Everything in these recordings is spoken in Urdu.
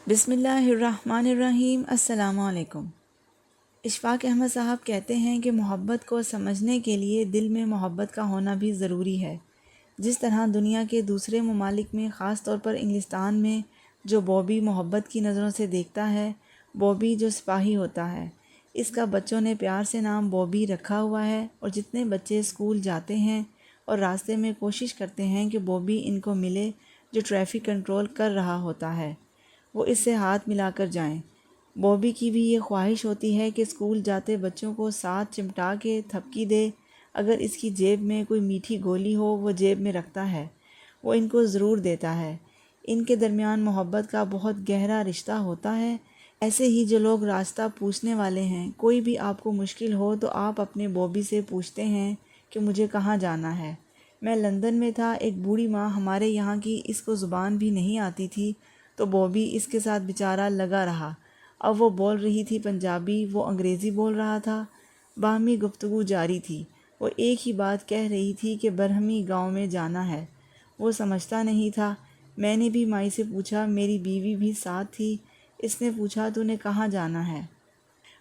بسم اللہ الرحمن الرحیم۔ السلام علیکم۔ اشفاق احمد صاحب کہتے ہیں کہ محبت کو سمجھنے کے لیے دل میں محبت کا ہونا بھی ضروری ہے۔ جس طرح دنیا کے دوسرے ممالک میں خاص طور پر انگلستان میں جو بوبی محبت کی نظروں سے دیکھتا ہے، بوبی جو سپاہی ہوتا ہے، اس کا بچوں نے پیار سے نام بوبی رکھا ہوا ہے، اور جتنے بچے اسکول جاتے ہیں اور راستے میں کوشش کرتے ہیں کہ بوبی ان کو ملے جو ٹریفک کنٹرول کر رہا ہوتا ہے، وہ اس سے ہاتھ ملا کر جائیں۔ بوبی کی بھی یہ خواہش ہوتی ہے کہ اسکول جاتے بچوں کو ساتھ چمٹا کے تھپکی دے۔ اگر اس کی جیب میں کوئی میٹھی گولی ہو وہ جیب میں رکھتا ہے، وہ ان کو ضرور دیتا ہے۔ ان کے درمیان محبت کا بہت گہرا رشتہ ہوتا ہے۔ ایسے ہی جو لوگ راستہ پوچھنے والے ہیں، کوئی بھی آپ کو مشکل ہو تو آپ اپنے بوبی سے پوچھتے ہیں کہ مجھے کہاں جانا ہے۔ میں لندن میں تھا، ایک بوڑھی ماں ہمارے یہاں کی، اس کو زبان بھی نہیں آتی تھی، تو بوبی اس کے ساتھ بیچارہ لگا رہا۔ اب وہ بول رہی تھی پنجابی، وہ انگریزی بول رہا تھا، باہمی گفتگو جاری تھی۔ وہ ایک ہی بات کہہ رہی تھی کہ برہمی گاؤں میں جانا ہے۔ وہ سمجھتا نہیں تھا۔ میں نے بھی مائی سے پوچھا، میری بیوی بھی ساتھ تھی۔ اس نے پوچھا تو نے کہاں جانا ہے؟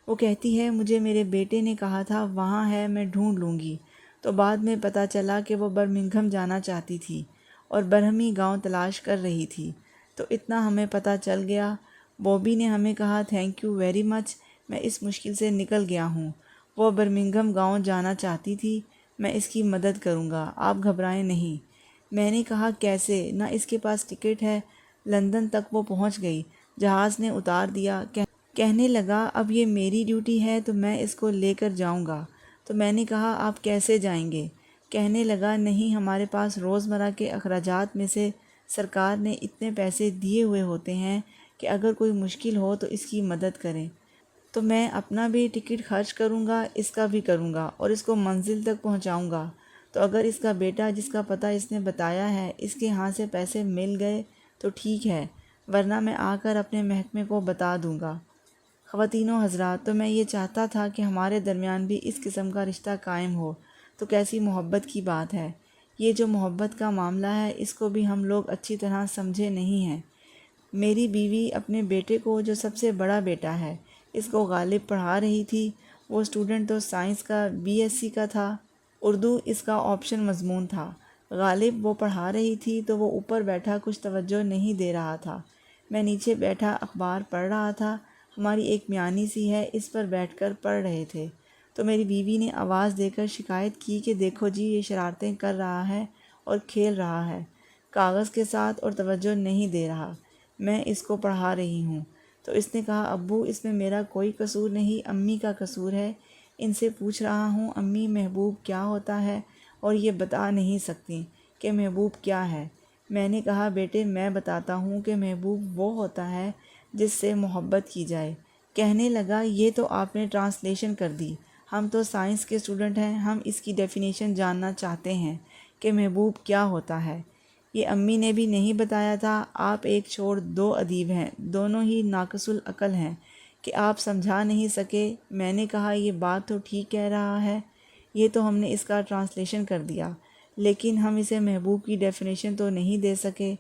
وہ کہتی ہے مجھے میرے بیٹے نے کہا تھا وہاں ہے، میں ڈھونڈ لوں گی۔ تو بعد میں پتہ چلا کہ وہ برمنگھم جانا چاہتی تھی اور برہمی گاؤں تلاش کر رہی تھی۔ تو اتنا ہمیں پتہ چل گیا۔ بوبی نے ہمیں کہا تھینک یو ویری مچ، میں اس مشکل سے نکل گیا ہوں۔ وہ برمنگھم گاؤں جانا چاہتی تھی، میں اس کی مدد کروں گا، آپ گھبرائیں نہیں۔ میں نے کہا کیسے؟ نہ اس کے پاس ٹکٹ ہے۔ لندن تک وہ پہنچ گئی، جہاز نے اتار دیا۔ کہنے لگا اب یہ میری ڈیوٹی ہے تو میں اس کو لے کر جاؤں گا۔ تو میں نے کہا آپ کیسے جائیں گے؟ کہنے لگا نہیں، ہمارے پاس روزمرہ کے اخراجات میں سے سرکار نے اتنے پیسے دیے ہوئے ہوتے ہیں کہ اگر کوئی مشکل ہو تو اس کی مدد کریں۔ تو میں اپنا بھی ٹکٹ خرچ کروں گا، اس کا بھی کروں گا اور اس کو منزل تک پہنچاؤں گا۔ تو اگر اس کا بیٹا جس کا پتہ اس نے بتایا ہے، اس کے ہاں سے پیسے مل گئے تو ٹھیک ہے، ورنہ میں آ کر اپنے محکمے کو بتا دوں گا۔ خواتین و حضرات، تو میں یہ چاہتا تھا کہ ہمارے درمیان بھی اس قسم کا رشتہ قائم ہو، تو کیسی محبت کی بات ہے۔ یہ جو محبت کا معاملہ ہے، اس کو بھی ہم لوگ اچھی طرح سمجھے نہیں ہیں۔ میری بیوی اپنے بیٹے کو، جو سب سے بڑا بیٹا ہے، اس کو غالب پڑھا رہی تھی۔ وہ اسٹوڈنٹ تو سائنس کا BSc کا تھا، اردو اس کا آپشن مضمون تھا۔ غالب وہ پڑھا رہی تھی تو وہ اوپر بیٹھا کچھ توجہ نہیں دے رہا تھا۔ میں نیچے بیٹھا اخبار پڑھ رہا تھا۔ ہماری ایک میانی سی ہے، اس پر بیٹھ کر پڑھ رہے تھے۔ تو میری بیوی نے آواز دے کر شکایت کی کہ دیکھو جی، یہ شرارتیں کر رہا ہے اور کھیل رہا ہے کاغذ کے ساتھ اور توجہ نہیں دے رہا، میں اس کو پڑھا رہی ہوں۔ تو اس نے کہا ابو اس میں میرا کوئی قصور نہیں، امی کا قصور ہے۔ ان سے پوچھ رہا ہوں امی محبوب کیا ہوتا ہے، اور یہ بتا نہیں سکتی کہ محبوب کیا ہے۔ میں نے کہا بیٹے میں بتاتا ہوں کہ محبوب وہ ہوتا ہے جس سے محبت کی جائے۔ کہنے لگا یہ تو آپ نے ٹرانسلیشن کر دی، ہم تو سائنس کے اسٹوڈنٹ ہیں، ہم اس کی ڈیفینیشن جاننا چاہتے ہیں کہ محبوب کیا ہوتا ہے۔ یہ امی نے بھی نہیں بتایا تھا۔ آپ ایک چھوڑ دو ادیب ہیں، دونوں ہی ناقص العقل ہیں کہ آپ سمجھا نہیں سکے۔ میں نے کہا یہ بات تو ٹھیک کہہ رہا ہے، یہ تو ہم نے اس کا ٹرانسلیشن کر دیا، لیکن ہم اسے محبوب کی ڈیفینیشن تو نہیں دے سکے۔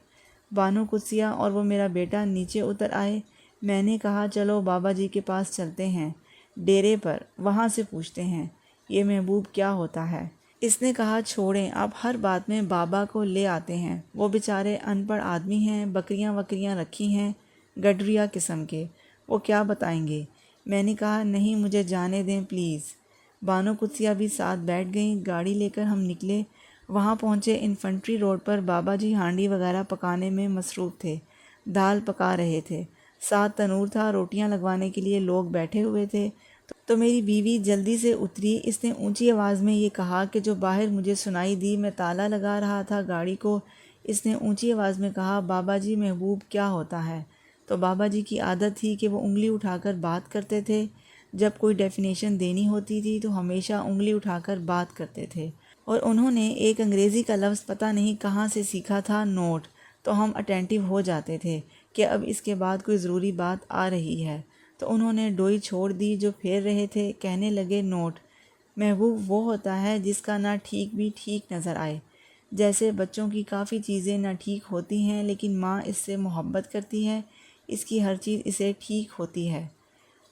بانو قدسیہ اور وہ میرا بیٹا نیچے اتر آئے۔ میں نے کہا چلو بابا جی کے پاس چلتے ہیں، ڈیرے پر، وہاں سے پوچھتے ہیں یہ محبوب کیا ہوتا ہے۔ اس نے کہا چھوڑیں، آپ ہر بات میں بابا کو لے آتے ہیں، وہ بیچارے ان پڑھ آدمی ہیں، بکریاں وکریاں رکھی ہیں گڈریا قسم کے، وہ کیا بتائیں گے۔ میں نے کہا نہیں، مجھے جانے دیں پلیز۔ بانو قدسیہ بھی ساتھ بیٹھ گئیں۔ گاڑی لے کر ہم نکلے۔ وہاں پہنچے، انفنٹری روڈ پر بابا جی ہانڈی وغیرہ پکانے میں مصروف تھے، دال پکا رہے تھے، ساتھ تنور تھا، روٹیاں لگوانے کے لیے لوگ بیٹھے ہوئے تھے۔ تو میری بیوی جلدی سے اتری۔ اس نے اونچی آواز میں یہ کہا کہ جو باہر مجھے سنائی دی۔ میں تالا لگا رہا تھا گاڑی کو۔ اس نے اونچی آواز میں کہا بابا جی محبوب کیا ہوتا ہے؟ تو بابا جی کی عادت تھی کہ وہ انگلی اٹھا کر بات کرتے تھے، جب کوئی ڈیفینیشن دینی ہوتی تھی تو ہمیشہ انگلی اٹھا کر بات کرتے تھے، اور انہوں نے ایک انگریزی کا لفظ پتہ نہیں کہاں سے سیکھا تھا، نوٹ۔ تو ہم اٹینٹیو ہو جاتے تھے کہ اب اس کے بعد کوئی ضروری بات آ رہی ہے، تو انہوں نے ڈوئی چھوڑ دی جو پھیر رہے تھے، کہنے لگے نوٹ، محبوب وہ ہوتا ہے جس کا نہ ٹھیک بھی ٹھیک نظر آئے۔ جیسے بچوں کی کافی چیزیں نہ ٹھیک ہوتی ہیں لیکن ماں اس سے محبت کرتی ہے، اس کی ہر چیز اسے ٹھیک ہوتی ہے۔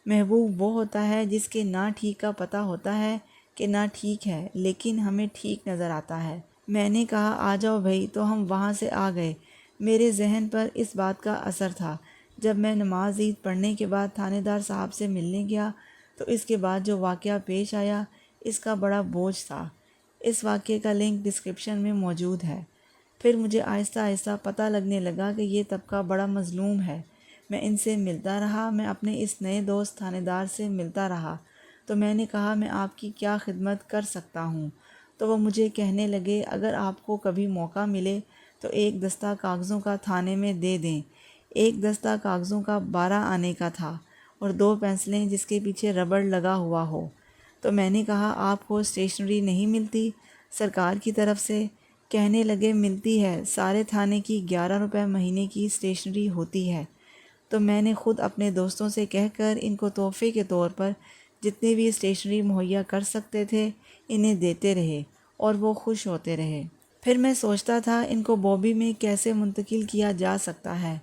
محبوب وہ ہوتا ہے جس کے نہ ٹھیک کا پتہ ہوتا ہے کہ نہ ٹھیک ہے، لیکن ہمیں ٹھیک نظر آتا ہے۔ میں نے کہا آ جاؤ بھائی، تو ہم وہاں سے آ گئے۔ میرے ذہن پر اس بات کا اثر تھا۔ جب میں نماز عید پڑھنے کے بعد تھانے دار صاحب سے ملنے گیا تو اس کے بعد جو واقعہ پیش آیا اس کا بڑا بوجھ تھا۔ اس واقعے کا لنک ڈسکرپشن میں موجود ہے۔ پھر مجھے آہستہ آہستہ پتہ لگنے لگا کہ یہ طبقہ بڑا مظلوم ہے۔ میں ان سے ملتا رہا، میں اپنے اس نئے دوست تھانے دار سے ملتا رہا، تو میں نے کہا میں آپ کی کیا خدمت کر سکتا ہوں؟ تو وہ مجھے کہنے لگے اگر آپ کو کبھی موقع ملے تو ایک دستہ کاغذوں کا تھانے میں دے دیں۔ ایک دستہ کاغذوں کا 12 آنے کا تھا اور 2 پینسلیں جس کے پیچھے ربڑ لگا ہوا ہو۔ تو میں نے کہا آپ کو اسٹیشنری نہیں ملتی سرکار کی طرف سے؟ کہنے لگے ملتی ہے، سارے تھانے کی 11 روپے مہینے کی اسٹیشنری ہوتی ہے۔ تو میں نے خود اپنے دوستوں سے کہہ کر ان کو تحفے کے طور پر جتنی بھی اسٹیشنری مہیا کر سکتے تھے انہیں دیتے رہے اور وہ خوش ہوتے رہے۔ پھر میں سوچتا تھا ان کو بوبی میں کیسے منتقل کیا جا سکتا ہے۔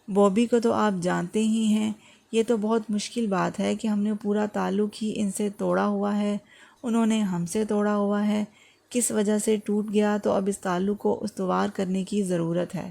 بوبی کو تو آپ جانتے ہی ہیں، یہ تو بہت مشکل بات ہے کہ ہم نے پورا تعلق ہی ان سے توڑا ہوا ہے، انہوں نے ہم سے توڑا ہوا ہے۔ کس وجہ سے ٹوٹ گیا تو اب اس تعلق کو استوار کرنے کی ضرورت ہے۔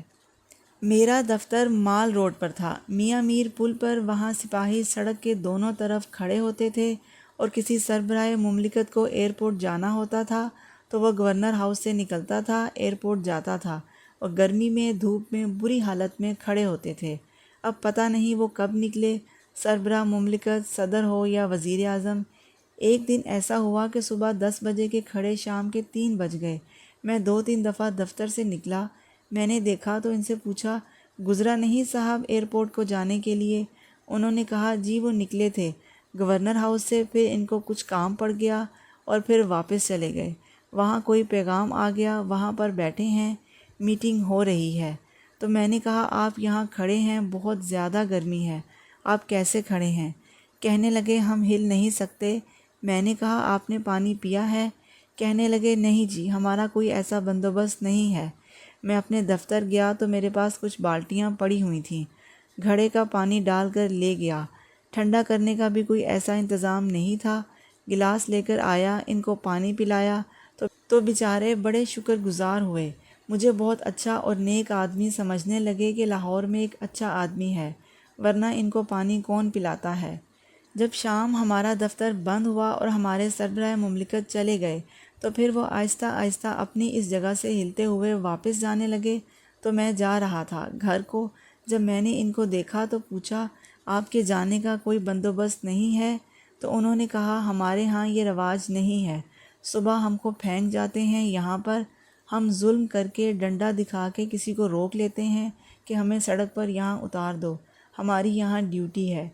میرا دفتر مال روڈ پر تھا، میاں میر پل پر۔ وہاں سپاہی سڑک کے دونوں طرف کھڑے ہوتے تھے اور کسی سربراہ مملکت کو ایئرپورٹ جانا ہوتا تھا تو وہ گورنر ہاؤس سے نکلتا تھا، ایئرپورٹ جاتا تھا اور گرمی میں دھوپ میں بری حالت میں کھڑے ہوتے تھے۔ اب پتہ نہیں وہ کب نکلے، سربراہ مملکت، صدر ہو یا وزیر اعظم۔ ایک دن ایسا ہوا کہ صبح 10 بجے کے کھڑے شام کے 3 بج گئے۔ میں 2-3 دفعہ دفتر سے نکلا، میں نے دیکھا تو ان سے پوچھا گزرا نہیں صاحب ایئرپورٹ کو جانے کے لیے؟ انہوں نے کہا جی وہ نکلے تھے گورنر ہاؤس سے، پھر ان کو کچھ کام پڑ گیا اور پھر واپس چلے گئے۔ وہاں کوئی پیغام آ گیا، وہاں پر بیٹھے ہیں، میٹنگ ہو رہی ہے۔ تو میں نے کہا آپ یہاں کھڑے ہیں، بہت زیادہ گرمی ہے، آپ کیسے کھڑے ہیں؟ کہنے لگے ہم ہل نہیں سکتے۔ میں نے کہا آپ نے پانی پیا ہے؟ کہنے لگے نہیں جی، ہمارا کوئی ایسا بندوبست نہیں ہے۔ میں اپنے دفتر گیا تو میرے پاس کچھ بالٹیاں پڑی ہوئی تھیں، گھڑے کا پانی ڈال کر لے گیا۔ ٹھنڈا کرنے کا بھی کوئی ایسا انتظام نہیں تھا۔ گلاس لے کر آیا، ان کو پانی پلایا تو بیچارے بڑے شکر گزار ہوئے، مجھے بہت اچھا اور نیک آدمی سمجھنے لگے کہ لاہور میں ایک اچھا آدمی ہے، ورنہ ان کو پانی کون پلاتا ہے۔ جب شام ہمارا دفتر بند ہوا اور ہمارے سربراہ مملکت چلے گئے تو پھر وہ آہستہ آہستہ اپنی اس جگہ سے ہلتے ہوئے واپس جانے لگے، تو میں جا رہا تھا گھر کو۔ جب میں نے ان کو دیکھا تو پوچھا آپ کے جانے کا کوئی بندوبست نہیں ہے؟ تو انہوں نے کہا ہمارے ہاں یہ رواج نہیں ہے، صبح ہم کو پھینک جاتے ہیں یہاں پر، ہم ظلم کر کے ڈنڈا دکھا کے کسی کو روک لیتے ہیں کہ ہمیں سڑک پر یہاں اتار دو، ہماری یہاں ڈیوٹی ہے۔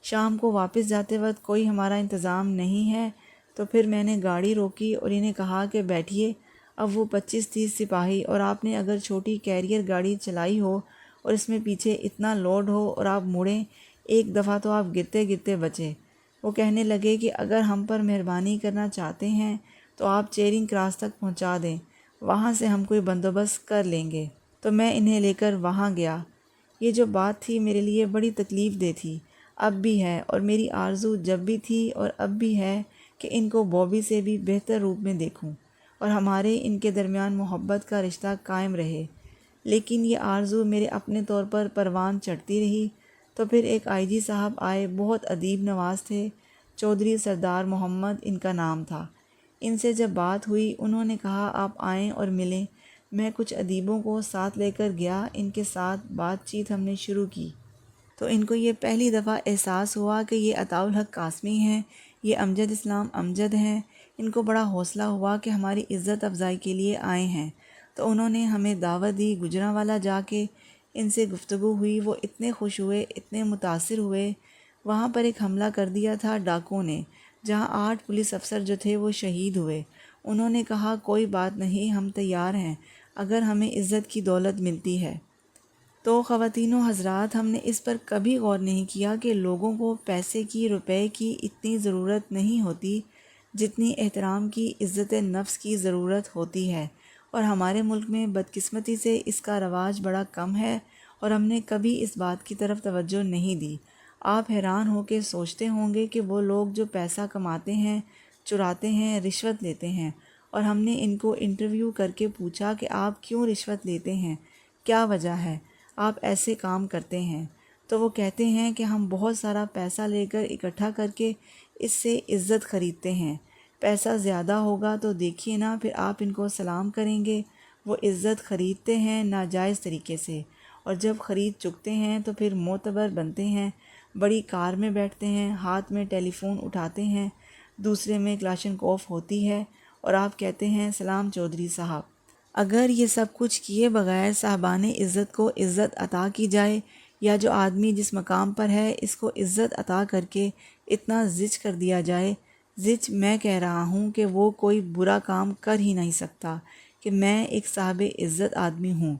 شام کو واپس جاتے وقت کوئی ہمارا انتظام نہیں ہے۔ تو پھر میں نے گاڑی روکی اور انہیں کہا کہ بیٹھیے۔ اب وہ 25-30 سپاہی اور آپ نے اگر چھوٹی کیریئر گاڑی چلائی ہو اور اس میں پیچھے اتنا لوڈ ہو اور آپ مڑیں، ایک دفعہ تو آپ گرتے گرتے بچے۔ وہ کہنے لگے کہ اگر ہم پر مہربانی کرنا چاہتے ہیں تو آپ چیرنگ کراس تک پہنچا دیں، وہاں سے ہم کوئی بندوبست کر لیں گے۔ تو میں انہیں لے کر وہاں گیا۔ یہ جو بات تھی میرے لیے بڑی تکلیف دہ تھی، اب بھی ہے، اور میری آرزو جب بھی تھی اور اب بھی ہے کہ ان کو بوبی سے بھی بہتر روپ میں دیکھوں اور ہمارے ان کے درمیان محبت کا رشتہ قائم رہے۔ لیکن یہ آرزو میرے اپنے طور پر پروان چڑھتی رہی۔ تو پھر ایک آئی جی صاحب آئے، بہت ادیب نواز تھے، چودھری سردار محمد ان کا نام تھا۔ ان سے جب بات ہوئی انہوں نے کہا آپ آئیں اور ملیں۔ میں کچھ ادیبوں کو ساتھ لے کر گیا، ان کے ساتھ بات چیت ہم نے شروع کی تو ان کو یہ پہلی دفعہ احساس ہوا کہ یہ عطاء الحق قاسمی ہیں، یہ امجد اسلام امجد ہیں۔ ان کو بڑا حوصلہ ہوا کہ ہماری عزت افزائی کے لیے آئے ہیں، تو انہوں نے ہمیں دعوت دی۔ گجرانوالہ جا کے ان سے گفتگو ہوئی، وہ اتنے خوش ہوئے، اتنے متاثر ہوئے۔ وہاں پر ایک حملہ کر دیا تھا ڈاکوؤں نے، جہاں 8 پولیس افسر جو تھے وہ شہید ہوئے۔ انہوں نے کہا کوئی بات نہیں، ہم تیار ہیں اگر ہمیں عزت کی دولت ملتی ہے۔ تو خواتین و حضرات، ہم نے اس پر کبھی غور نہیں کیا کہ لوگوں کو پیسے کی، روپے کی اتنی ضرورت نہیں ہوتی جتنی احترام کی، عزت نفس کی ضرورت ہوتی ہے، اور ہمارے ملک میں بدقسمتی سے اس کا رواج بڑا کم ہے اور ہم نے کبھی اس بات کی طرف توجہ نہیں دی۔ آپ حیران ہو کے سوچتے ہوں گے کہ وہ لوگ جو پیسہ کماتے ہیں، چراتے ہیں، رشوت لیتے ہیں، اور ہم نے ان کو انٹرویو کر کے پوچھا کہ آپ کیوں رشوت لیتے ہیں، کیا وجہ ہے آپ ایسے کام کرتے ہیں، تو وہ کہتے ہیں کہ ہم بہت سارا پیسہ لے کر اکٹھا کر کے اس سے عزت خریدتے ہیں۔ پیسہ زیادہ ہوگا تو دیکھیے نا، پھر آپ ان کو سلام کریں گے۔ وہ عزت خریدتے ہیں ناجائز طریقے سے، اور جب خرید چکتے ہیں تو پھر معتبر بنتے ہیں، بڑی کار میں بیٹھتے ہیں، ہاتھ میں ٹیلی فون اٹھاتے ہیں، دوسرے میں کلاشنکوف ہوتی ہے، اور آپ کہتے ہیں سلام چودھری صاحب۔ اگر یہ سب کچھ کیے بغیر صاحبان عزت کو عزت عطا کی جائے، یا جو آدمی جس مقام پر ہے اس کو عزت عطا کر کے اتنا زچ کر دیا جائے، زچ میں کہہ رہا ہوں کہ وہ کوئی برا کام کر ہی نہیں سکتا کہ میں ایک صاحب عزت آدمی ہوں۔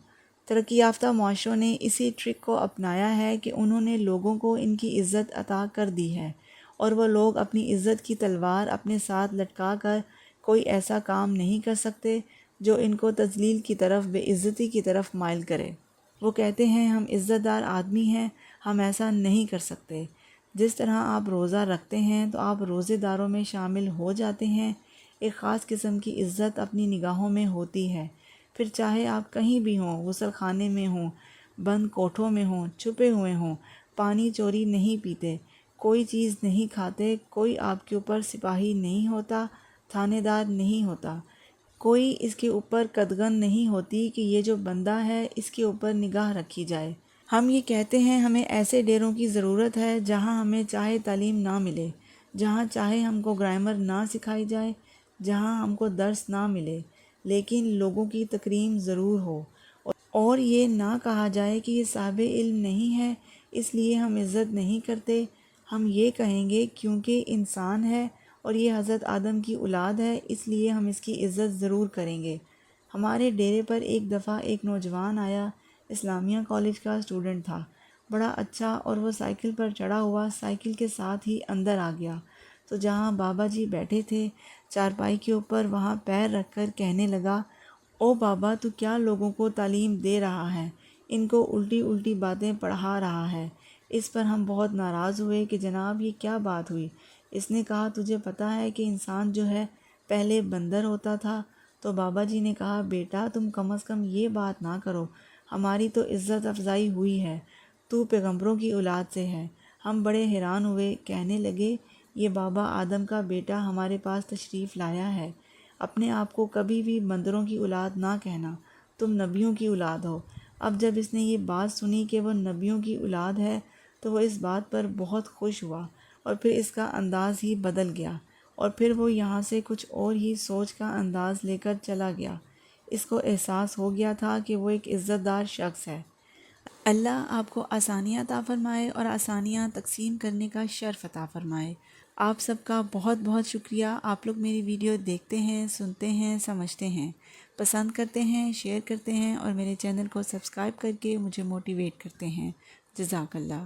ترقی یافتہ معاشروں نے اسی ٹرک کو اپنایا ہے کہ انہوں نے لوگوں کو ان کی عزت عطا کر دی ہے، اور وہ لوگ اپنی عزت کی تلوار اپنے ساتھ لٹکا کر کوئی ایسا کام نہیں کر سکتے جو ان کو تذلیل کی طرف، بے عزتی کی طرف مائل کرے۔ وہ کہتے ہیں ہم عزت دار آدمی ہیں، ہم ایسا نہیں کر سکتے۔ جس طرح آپ روزہ رکھتے ہیں تو آپ روزے داروں میں شامل ہو جاتے ہیں۔ ایک خاص قسم کی عزت اپنی نگاہوں میں ہوتی ہے، پھر چاہے آپ کہیں بھی ہوں، غسل خانے میں ہوں، بند کوٹھوں میں ہوں، چھپے ہوئے ہوں، پانی چوری نہیں پیتے، کوئی چیز نہیں کھاتے، کوئی آپ کے اوپر سپاہی نہیں ہوتا، تھانے دار نہیں ہوتا، کوئی اس کے اوپر قدغن نہیں ہوتی کہ یہ جو بندہ ہے اس کے اوپر نگاہ رکھی جائے۔ ہم یہ کہتے ہیں ہمیں ایسے ڈیروں کی ضرورت ہے جہاں ہمیں چاہے تعلیم نہ ملے، جہاں چاہے ہم کو گرامر نہ سکھائی جائے، جہاں ہم کو درس نہ ملے، لیکن لوگوں کی تکریم ضرور ہو، اور یہ نہ کہا جائے کہ یہ صاحب علم نہیں ہے اس لیے ہم عزت نہیں کرتے۔ ہم یہ کہیں گے کیونکہ انسان ہے اور یہ حضرت آدم کی اولاد ہے، اس لیے ہم اس کی عزت ضرور کریں گے۔ ہمارے ڈیرے پر ایک دفعہ ایک نوجوان آیا، اسلامیہ کالج کا اسٹوڈنٹ تھا، بڑا اچھا، اور وہ سائیکل پر چڑھا ہوا سائیکل کے ساتھ ہی اندر آ گیا، تو جہاں بابا جی بیٹھے تھے چارپائی کے اوپر، وہاں پیر رکھ کر کہنے لگا، او بابا تو کیا لوگوں کو تعلیم دے رہا ہے، ان کو الٹی الٹی باتیں پڑھا رہا ہے۔ اس پر ہم بہت ناراض ہوئے کہ جناب یہ کیا بات ہوئی۔ اس نے کہا تجھے پتہ ہے کہ انسان جو ہے پہلے بندر ہوتا تھا؟ تو بابا جی نے کہا بیٹا تم کم از کم یہ بات نہ کرو، ہماری تو عزت افزائی ہوئی ہے، تو پیغمبروں کی اولاد سے ہے۔ ہم بڑے حیران ہوئے، کہنے لگے یہ بابا آدم کا بیٹا ہمارے پاس تشریف لایا ہے، اپنے آپ کو کبھی بھی بندروں کی اولاد نہ کہنا، تم نبیوں کی اولاد ہو۔ اب جب اس نے یہ بات سنی کہ وہ نبیوں کی اولاد ہے تو وہ اس بات پر بہت خوش ہوا، اور پھر اس کا انداز ہی بدل گیا، اور پھر وہ یہاں سے کچھ اور ہی سوچ کا انداز لے کر چلا گیا۔ اس کو احساس ہو گیا تھا کہ وہ ایک عزت دار شخص ہے۔ اللہ آپ کو آسانیاں عطا فرمائے اور آسانیاں تقسیم کرنے کا شرف عطا فرمائے۔ آپ سب کا بہت بہت شکریہ۔ آپ لوگ میری ویڈیو دیکھتے ہیں، سنتے ہیں، سمجھتے ہیں، پسند کرتے ہیں، شیئر کرتے ہیں، اور میرے چینل کو سبسکرائب کر کے مجھے موٹیویٹ کرتے ہیں۔ جزاک اللہ۔